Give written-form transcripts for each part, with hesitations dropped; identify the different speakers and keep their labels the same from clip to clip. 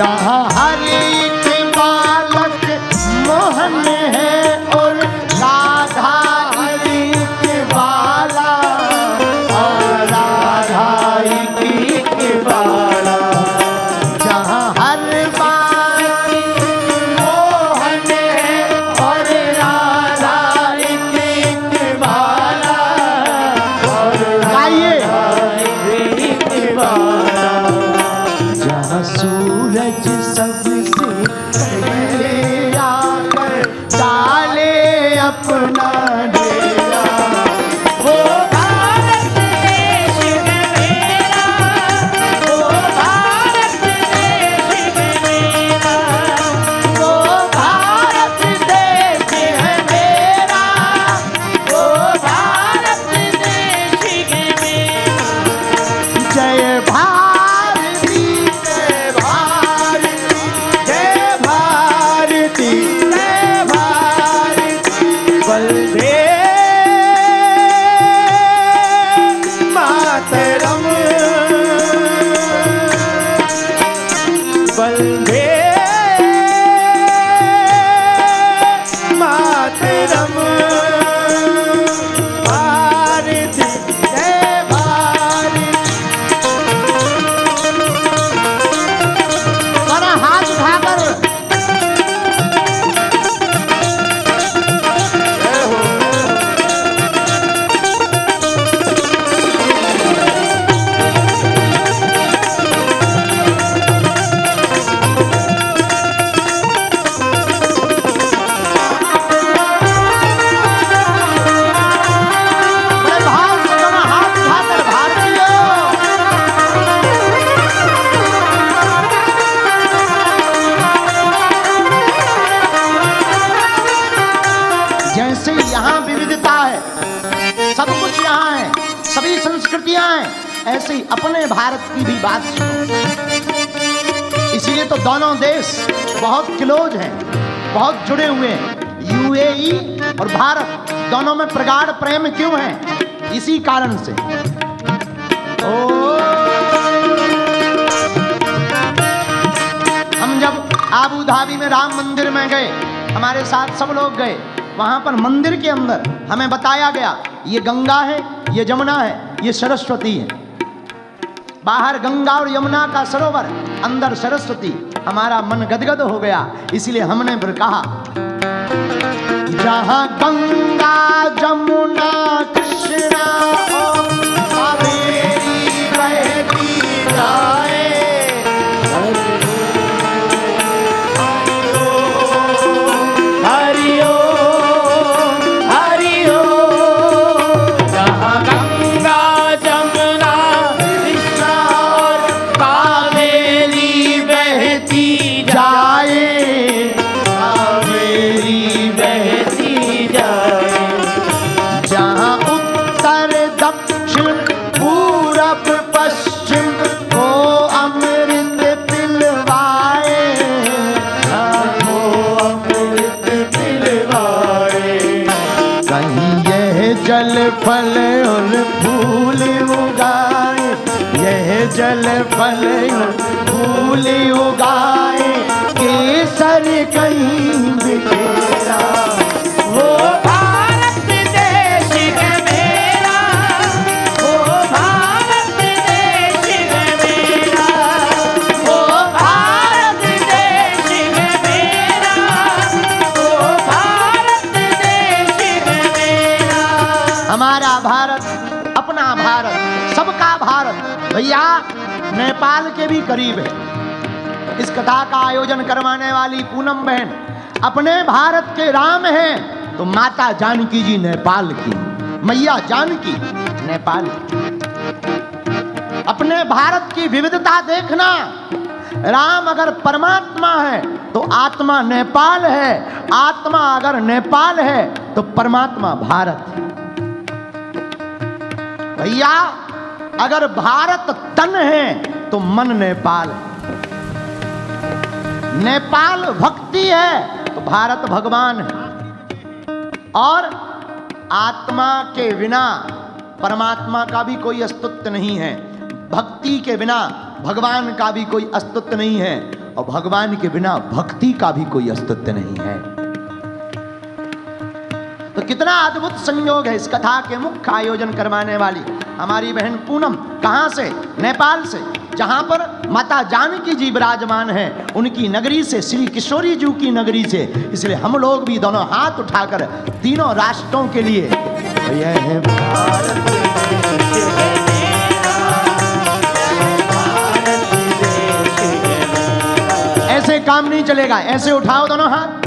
Speaker 1: जहाँ हर एक बालक मोहन है और राधा हर एक बाला, और राधा एक बाला। जहाँ हर बालक मोहन है और राधा एक बाला, और राधा एक बाला। जहाँ सूरज सबसे पहले आकर डाले अपना डेरा, वो भारत देश है मेरा, वो भारत देश है मेरा, वो भारत देश है मेरा, वो भारत देश है मेरा। जय भारती, जय भारती, जय भारती, जय भारती। वंदे मातरम, वंदे मातरम। भारती, जय भारती। बड़ा हाथ उठाकर बड़े भाव से दोनों हाथ उठाकर भारतीयों। जैसे यहाँ विविधता है, सब कुछ यहाँ है, सभी संस्कृतियां हैं, ऐसे ही अपने भारत की भी बात सुनो। इसीलिए तो दोनों देश बहुत क्लोज हैं, बहुत जुड़े हुए हैं। यूएई और भारत दोनों में प्रगाढ़ प्रेम क्यों है? इसी कारण से। ओ हम जब आबू धाबी में राम मंदिर में गए, हमारे साथ सब लोग गए, वहां पर मंदिर के अंदर हमें बताया गया ये गंगा है, ये जमुना है, ये सरस्वती है। बाहर गंगा और यमुना का सरोवर, अंदर सरस्वती। हमारा मन गदगद हो गया, इसलिए हमने फिर कहा जहाँ गंगा जमुना कृष्णा और कावेरी बहती जाए, हरि ओम, हरि ओम। जहाँ गंगा जमुना कृष्णा और कावेरी बहती जाए, कावेरी बहती जाए। जहाँ उत्तर दक्षिण पूरब पश्चिम को अमृत पिलवाए, को अमृत पिलवाए। कहीं यह जल फल और फूल उगाए, यह जल फल और फूल उगाए, केसर कहीं बिखेरा। वो भारत देश है मेरा, वो भारत देश है मेरा, वो भारत देश है मेरा, वो भारत देश है मेरा। हमारा भारत, अपना भारत, सबका भारत। भैया नेपाल के भी करीब है। इस कथा का आयोजन करवाने वाली पूनम बहन अपने भारत के राम हैं, तो माता जानकी जी नेपाल की, मैया जानकी नेपाल की। अपने भारत की विविधता देखना। राम अगर परमात्मा है तो आत्मा नेपाल है, आत्मा अगर नेपाल है तो परमात्मा भारत है। भैया अगर भारत तन है तो मन नेपाल है, नेपाल भक्ति है तो भारत भगवान है। और आत्मा के बिना परमात्मा का भी कोई अस्तित्व नहीं है, भक्ति के बिना भगवान का भी कोई अस्तित्व नहीं है। और भगवान के बिना भक्ति का भी कोई अस्तित्व नहीं है। तो कितना अद्भुत संयोग है। इस कथा के मुख्य आयोजन करवाने वाली हमारी बहन पूनम कहां से? नेपाल से, जहां पर माता जानकी जी विराजमान हैं, उनकी नगरी से, श्री किशोरी जी की नगरी से। इसलिए हम लोग भी दोनों हाथ उठाकर तीनों राष्ट्रों के लिए यह है भारत ऐसे काम नहीं चलेगा। ऐसे उठाओ दोनों हाथ।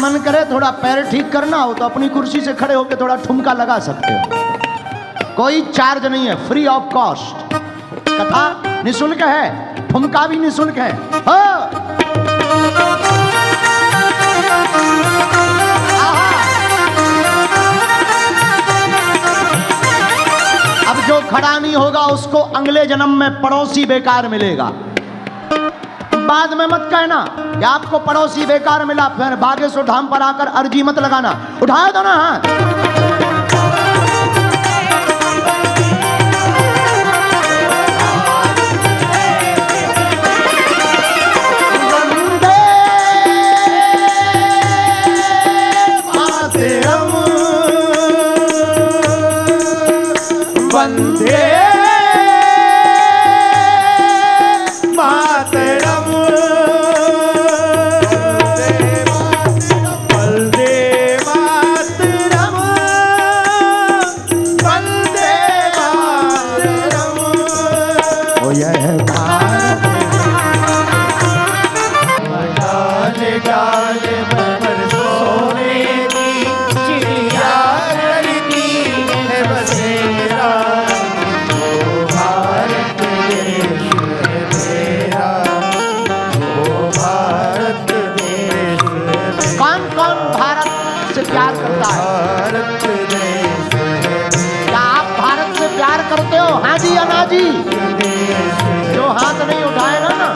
Speaker 1: मन करे थोड़ा पैर ठीक करना हो तो अपनी कुर्सी से खड़े होकर थोड़ा ठुमका लगा सकते हो। कोई चार्ज नहीं है, फ्री ऑफ कॉस्ट। कथा निःशुल्क है, ठुमका भी निःशुल्क है। अब जो खड़ा नहीं होगा उसको अगले जन्म में पड़ोसी बेकार मिलेगा। बाद में मत कहना कि आपको पड़ोसी बेकार मिला, फिर बागेश्वर धाम पर आकर अर्जी मत लगाना। उठाओ दोनों हाथ। वंदे मातरम, वंदे जी या ना जी? जो हाथ नहीं उठाएगा ना,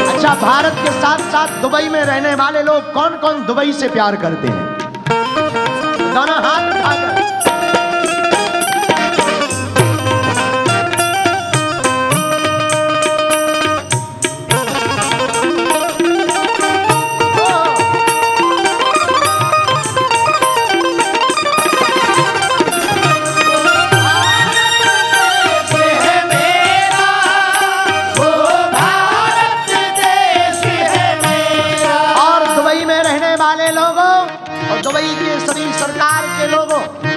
Speaker 1: अच्छा, भारत के साथ साथ दुबई में रहने वाले लोग कौन कौन दुबई से प्यार करते हैं? दोनों हाथ उठाकर।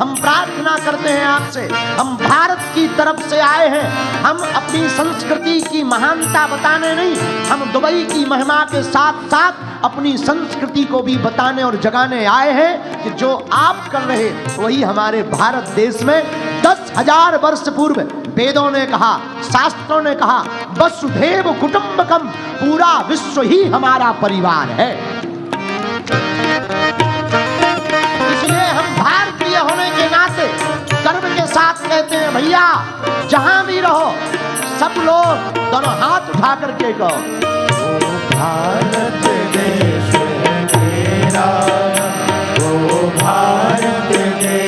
Speaker 1: हम प्रार्थना करते हैं आपसे, हम भारत की तरफ से आए हैं। हम अपनी संस्कृति की महानता बताने नहीं, हम दुबई की महिमा के साथ साथ अपनी संस्कृति को भी बताने और जगाने आए हैं कि जो आप कर रहे वही हमारे भारत देश में 10,000 वर्ष पूर्व वेदों ने कहा, शास्त्रों ने कहा, वसुधैव कुटुंबकम, पूरा विश्व ही हमारा परिवार है। इसलिए हम भारतीय होने के नाते गर्व के साथ कहते हैं, भैया जहां भी रहो सब लोग दोनों हाथ उठा करके कहो, भारत देश है मेरा, ओ भारत देश